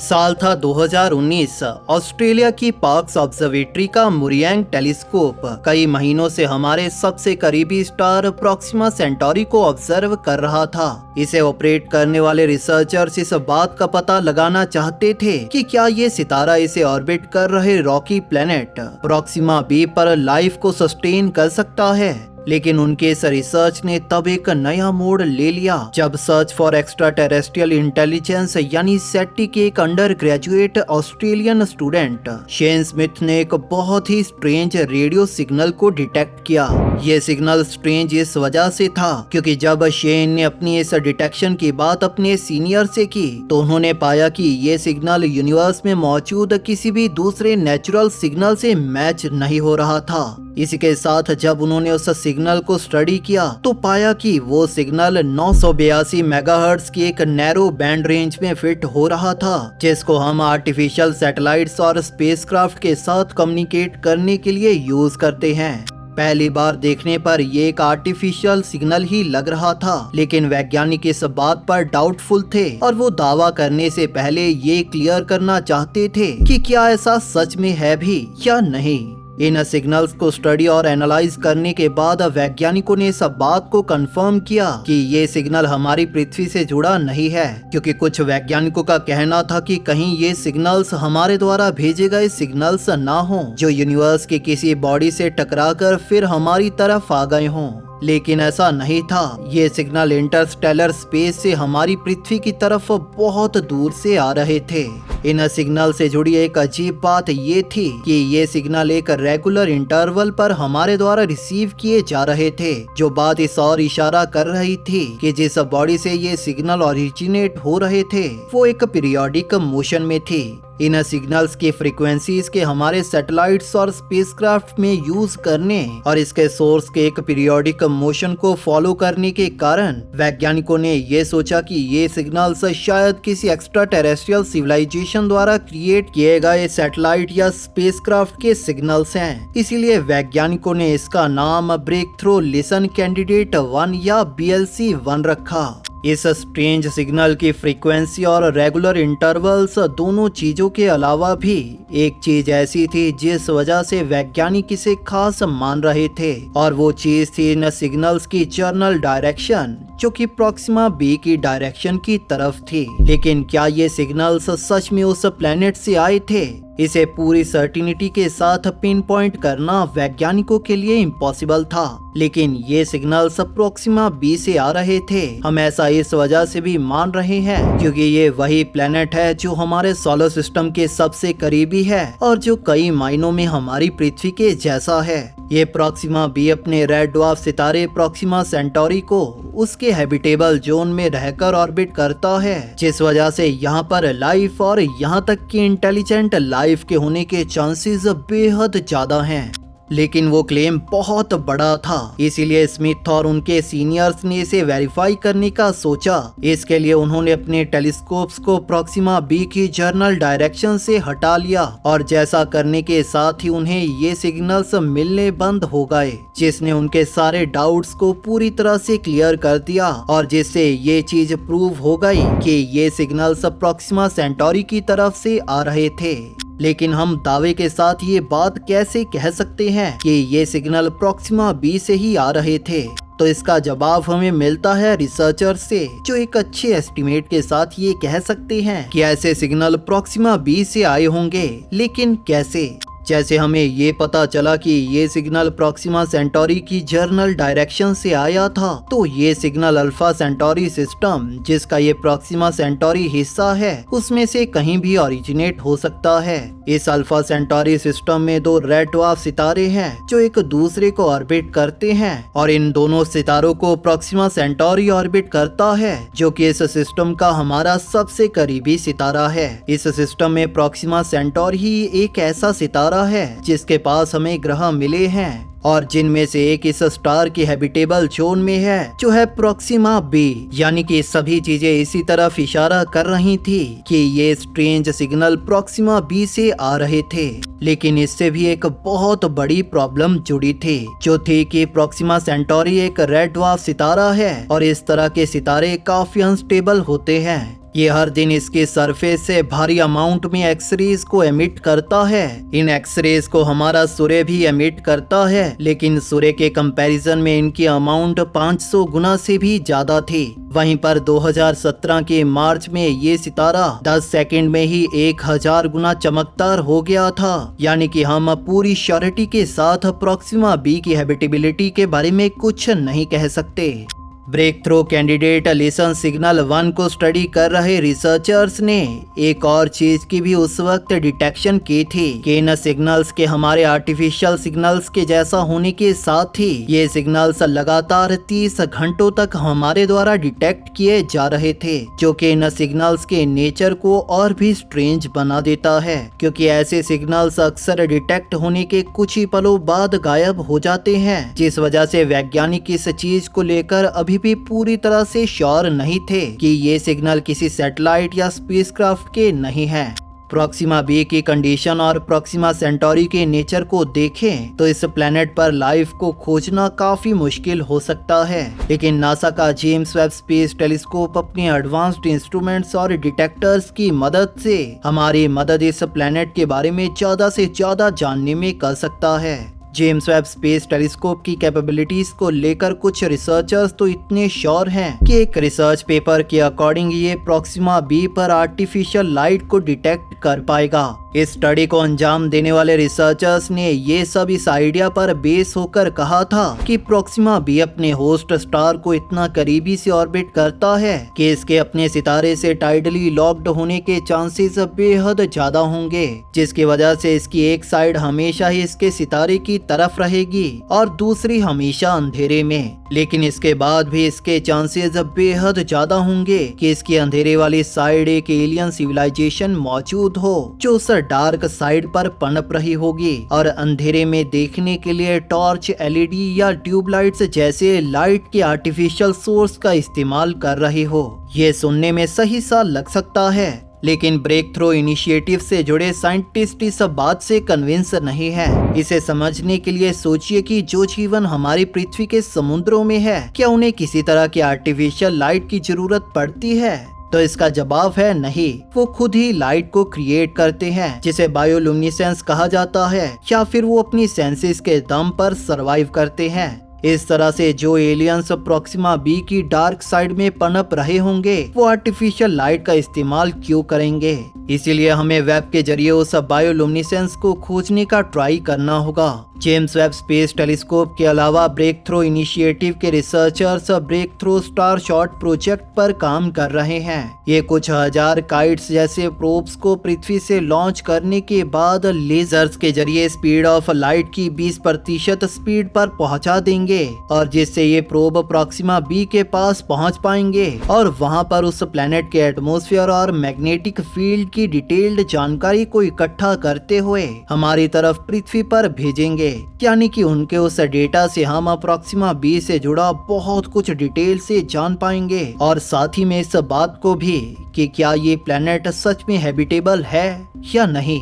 साल था 2019। ऑस्ट्रेलिया की पार्क्स ऑब्जर्वेटरी का मुरियांग टेलीस्कोप कई महीनों से हमारे सबसे करीबी स्टार प्रॉक्सिमा सेंटोरी को ऑब्जर्व कर रहा था। इसे ऑपरेट करने वाले रिसर्चर्स इस बात का पता लगाना चाहते थे कि क्या ये सितारा इसे ऑर्बिट कर रहे रॉकी प्लेनेट प्रॉक्सिमा बी पर लाइफ को सस्टेन कर सकता है। लेकिन उनके इस रिसर्च ने तब एक नया मोड़ ले लिया जब search for extra terrestrial intelligence यानी सेटी के एक under graduate Australian student Shane Smith ने एक बहुत ही स्ट्रेंज रेडियो सिग्नल को डिटेक्ट किया। ये सिग्नल स्ट्रेंज इस वजह से था क्योंकि जब शेन ने अपनी इस डिटेक्शन की बात अपने सीनियर से की तो उन्होंने पाया कि ये सिग्नल यूनिवर्स में मौजूद किसी भी दूसरे नेचुरल सिग्नल से मैच नहीं हो रहा था। इसी के साथ जब उन्होंने उस सिग्नल को स्टडी किया तो पाया कि वो सिग्नल 982 मेगाहर्ट्ज की एक नैरो बैंड रेंज में फिट हो रहा था, जिसको हम आर्टिफिशियल सैटेलाइट्स और स्पेसक्राफ्ट के साथ कम्युनिकेट करने के लिए यूज करते हैं। पहली बार देखने पर ये एक आर्टिफिशियल सिग्नल ही लग रहा था, लेकिन वैज्ञानिक इस बात पर डाउटफुल थे और वो दावा करने से पहले ये क्लियर करना चाहते थे कि क्या ऐसा सच में है भी या नहीं। इन सिग्नल्स को स्टडी और एनालाइज करने के बाद वैज्ञानिकों ने इस बात को कंफर्म किया कि ये सिग्नल हमारी पृथ्वी से जुड़ा नहीं है, क्योंकि कुछ वैज्ञानिकों का कहना था कि कहीं ये सिग्नल्स हमारे द्वारा भेजे गए सिग्नल्स ना हों जो यूनिवर्स के किसी बॉडी से टकराकर फिर हमारी तरफ आ गए हों। लेकिन ऐसा नहीं था। ये सिग्नल इंटरस्टेलर स्पेस से हमारी पृथ्वी की तरफ बहुत दूर से आ रहे थे। इन सिग्नल से जुड़ी एक अजीब बात ये थी कि ये सिग्नल एक रेगुलर इंटरवल पर हमारे द्वारा रिसीव किए जा रहे थे, जो बात इस और इशारा कर रही थी कि जिस बॉडी से ये सिग्नल ओरिजिनेट हो रहे थे वो एक पीरियोडिक मोशन में थी। इन सिग्नल्स की फ्रीक्वेंसीज के हमारे सैटेलाइट्स और स्पेसक्राफ्ट में यूज करने और इसके सोर्स के एक पीरियोडिक मोशन को फॉलो करने के कारण वैज्ञानिकों ने ये सोचा कि ये सिग्नल्स शायद किसी एक्स्ट्रा टेरेस्ट्रियल सिविलाइजेशन द्वारा क्रिएट किए गए सैटेलाइट या स्पेसक्राफ्ट के सिग्नल्स हैं। इसीलिए वैज्ञानिकों ने इसका नाम ब्रेक थ्रू लिसन कैंडिडेट 1 या BLC-1 रखा। इस स्ट्रेंज सिग्नल की फ्रीक्वेंसी और रेगुलर इंटरवल्स दोनों चीजों के अलावा भी एक चीज ऐसी थी जिस वजह से वैज्ञानिक इसे खास मान रहे थे, और वो चीज थी इन सिग्नल्स की जर्नल डायरेक्शन, जो कि प्रॉक्सिमा बी की डायरेक्शन की तरफ थी। लेकिन क्या ये सिग्नल्स सच में उस प्लेनेट से आए थे? इसे पूरी सर्टिनिटी के साथ पिन पॉइंट करना वैज्ञानिकों के लिए इम्पॉसिबल था, लेकिन ये सिग्नल्स प्रॉक्सिमा बी से आ रहे थे। हम ऐसा इस वजह से भी मान रहे हैं क्योंकि ये वही प्लेनेट है जो हमारे सोलर सिस्टम के सबसे करीबी है और जो कई मायनों में हमारी पृथ्वी के जैसा है। ये प्रॉक्सिमा बी अपने रेड ड्वार्फ सितारे प्रॉक्सिमा सेंटोरी को उसके हैबिटेबल जोन में रहकर ऑर्बिट करता है, जिस वजह से यहाँ पर लाइफ और यहाँ तक कि इंटेलिजेंट लाइफ के होने के चांसेस बेहद ज्यादा हैं। लेकिन वो क्लेम बहुत बड़ा था, इसीलिए स्मिथ और उनके सीनियर्स ने इसे वेरीफाई करने का सोचा। इसके लिए उन्होंने अपने टेलीस्कोप्स को प्रॉक्सिमा बी की जर्नल डायरेक्शन से हटा लिया और जैसा करने के साथ ही उन्हें ये सिग्नल्स मिलने बंद हो गए, जिसने उनके सारे डाउट्स को पूरी तरह से क्लियर कर दिया और जिससे ये चीज प्रूव हो गई कि ये सिग्नल्स प्रॉक्सिमा सेंटोरी की तरफ से आ रहे थे। लेकिन हम दावे के साथ ये बात कैसे कह सकते हैं कि ये सिग्नल प्रॉक्सिमा बी से ही आ रहे थे? तो इसका जवाब हमें मिलता है रिसर्चर से, जो एक अच्छे एस्टिमेट के साथ ये कह सकते हैं कि ऐसे सिग्नल प्रॉक्सिमा बी से आए होंगे। लेकिन कैसे? जैसे हमें ये पता चला कि ये सिग्नल प्रॉक्सिमा सेंटोरी की जर्नल डायरेक्शन से आया था, तो ये सिग्नल अल्फा सेंटोरी सिस्टम, जिसका ये प्रॉक्सिमा सेंटोरी हिस्सा है, उसमें से कहीं भी ओरिजिनेट हो सकता है। इस अल्फा सेंटोरी सिस्टम में दो रेड ड्वार्फ सितारे हैं जो एक दूसरे को ऑर्बिट करते हैं और इन दोनों सितारों को प्रॉक्सिमा सेंटोरी ऑर्बिट करता है, जो कि इस सिस्टम का हमारा सबसे करीबी सितारा है। इस सिस्टम में प्रॉक्सिमा सेंटोरी ही एक ऐसा सितारा है जिसके पास हमें ग्रह मिले हैं और जिनमें से एक इस स्टार की हैबिटेबल जोन में है, जो है प्रॉक्सिमा बी। यानी कि सभी चीजें इसी तरफ इशारा कर रही थी कि ये स्ट्रेंज सिग्नल प्रॉक्सिमा बी से आ रहे थे। लेकिन इससे भी एक बहुत बड़ी प्रॉब्लम जुड़ी थी, जो थी कि प्रॉक्सिमा सेंटोरी एक रेड ड्वार्फ सितारा है और इस तरह के सितारे काफी अनस्टेबल होते हैं। ये हर दिन इसके सरफेस से भारी अमाउंट में एक्सरेज को एमिट करता है। इन एक्सरेज को हमारा सूर्य भी एमिट करता है, लेकिन सूर्य के कंपैरिजन में इनकी अमाउंट 500 गुना से भी ज्यादा थी। वहीं पर 2017 के मार्च में ये सितारा 10 सेकंड में ही 1000 गुना चमकदार हो गया था। यानी कि हम पूरी श्योरिटी के साथ प्रॉक्सिमा बी की हैबिटेबिलिटी के बारे में कुछ नहीं कह सकते। Breakthrough candidate listen signal 1 को स्टडी कर रहे रिसर्चर्स ने एक और चीज की भी उस वक्त डिटेक्शन की थी कि इन सिग्नल्स के हमारे आर्टिफिशियल सिग्नल्स के जैसा होने के साथ ही ये सिग्नल्स लगातार 30 घंटों तक हमारे द्वारा डिटेक्ट किए जा रहे थे, जो कि इन सिग्नल्स के नेचर को और भी स्ट्रेंज बना देता है, क्योंकि ऐसे सिग्नल्स अक्सर डिटेक्ट होने के कुछ ही पलों बाद गायब हो जाते हैं, जिस वजह से वैज्ञानिक इस चीज को लेकर अभी भी पूरी तरह से श्योर नहीं थे कि ये सिग्नल किसी सैटेलाइट या स्पेसक्राफ्ट के नहीं हैं। प्रॉक्सिमा बी की कंडीशन और प्रॉक्सिमा सेंटोरी के नेचर को देखें तो इस प्लेनेट पर लाइफ को खोजना काफी मुश्किल हो सकता है, लेकिन नासा का जेम्स वेब स्पेस टेलीस्कोप अपने एडवांस्ड इंस्ट्रूमेंट्स और डिटेक्टर्स की मदद से हमारी मदद इस प्लेनेट के बारे में ज्यादा से ज्यादा जानने में कर सकता है। जेम्स वेब स्पेस टेलीस्कोप की कैपेबिलिटीज को लेकर कुछ रिसर्चर्स तो इतने श्योर हैं कि एक रिसर्च पेपर के अकॉर्डिंग ये प्रॉक्सिमा बी पर आर्टिफिशियल लाइट को डिटेक्ट कर पाएगा। इस स्टडी को अंजाम देने वाले रिसर्चर्स ने ये सब इस आइडिया पर बेस होकर कहा था कि प्रॉक्सिमा बी अपने होस्ट स्टार को इतना करीबी से ऑर्बिट करता है कि इसके अपने सितारे से टाइडली लॉक्ड होने के चांसेस बेहद ज्यादा होंगे, जिसकी वजह से इसकी एक साइड हमेशा ही इसके सितारे की तरफ रहेगी और दूसरी हमेशा अंधेरे में। लेकिन इसके बाद भी इसके चांसेस बेहद ज्यादा होंगे कि इसकी अंधेरे वाली साइड एक एलियन सिविलाइजेशन मौजूद हो, जो उस डार्क साइड पर पनप रही होगी और अंधेरे में देखने के लिए टॉर्च, एलईडी या ट्यूबलाइट्स जैसे लाइट के आर्टिफिशियल सोर्स का इस्तेमाल कर रही हो। ये सुनने में सही सा लग सकता है, लेकिन ब्रेक थ्रो इनिशिएटिव से जुड़े साइंटिस्ट इस बात से कन्विंस नहीं है। इसे समझने के लिए सोचिए कि जो जीवन हमारी पृथ्वी के समुद्रों में है, क्या उन्हें किसी तरह की आर्टिफिशियल लाइट की जरूरत पड़ती है? तो इसका जवाब है नहीं। वो खुद ही लाइट को क्रिएट करते हैं, जिसे बायोलुमिनेसेंस कहा जाता है, या फिर वो अपनी सेंसेस के दम पर सरवाइव करते हैं। इस तरह से जो एलियंस प्रॉक्सिमा बी की डार्क साइड में पनप रहे होंगे, वो आर्टिफिशियल लाइट का इस्तेमाल क्यों करेंगे? इसीलिए हमें वेब के जरिए उस बायोलुमिनेसेंस को खोजने का ट्राई करना होगा। जेम्स वेब स्पेस टेलीस्कोप के अलावा ब्रेक थ्रो इनिशिएटिव के researchers breakthrough Starshot project पर काम कर रहे हैं। ये कुछ हजार काइट्स जैसे प्रोब्स को पृथ्वी से लॉन्च करने के बाद लेजर्स के जरिए स्पीड ऑफ लाइट की 20% स्पीड पर पहुंचा देंगे, और जिससे ये प्रोब प्रॉक्सिमा बी के पास पहुंच पाएंगे और वहां पर उस प्लेनेट के एटमॉस्फेयर और मैग्नेटिक फील्ड की डिटेल्ड जानकारी को इकट्ठा करते हुए हमारी तरफ पृथ्वी पर भेजेंगे। यानी कि उनके उस डेटा से हम प्रॉक्सिमा बी से जुड़ा बहुत कुछ डिटेल से जान पाएंगे, और साथ ही में इस बात को भी कि क्या ये प्लेनेट सच में हैबिटेबल है या नहीं।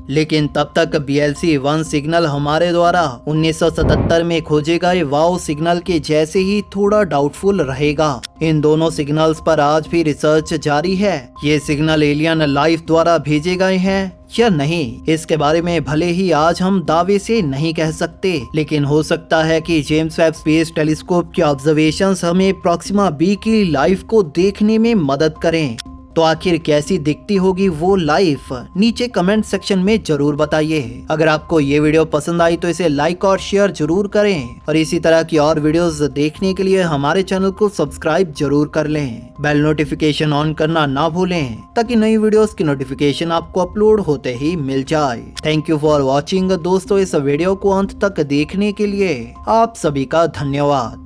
लेकिन तब तक BLC-1 सिग्नल हमारे द्वारा 1977 में खोजे गए वाओ सिग्नल के जैसे ही थोड़ा डाउटफुल रहेगा। इन दोनों सिग्नल्स पर आज भी रिसर्च जारी है। ये सिग्नल एलियन लाइफ द्वारा भेजे गए हैं या नहीं, इसके बारे में भले ही आज हम दावे से नहीं कह सकते, लेकिन हो सकता है कि जेम्स वेब स्पेस टेलीस्कोप के ऑब्जर्वेशंस हमें प्रॉक्सिमा बी की लाइफ को देखने में मदद करें। तो आखिर कैसी दिखती होगी वो लाइफ, नीचे कमेंट सेक्शन में जरूर बताइए। अगर आपको ये वीडियो पसंद आई तो इसे लाइक और शेयर जरूर करें, और इसी तरह की और वीडियोस देखने के लिए हमारे चैनल को सब्सक्राइब जरूर कर लें। बेल नोटिफिकेशन ऑन करना ना भूलें, ताकि नई वीडियोस की नोटिफिकेशन आपको अपलोड होते ही मिल जाए। थैंक यू फॉर वॉचिंग दोस्तों। इस वीडियो को अंत तक देखने के लिए आप सभी का धन्यवाद।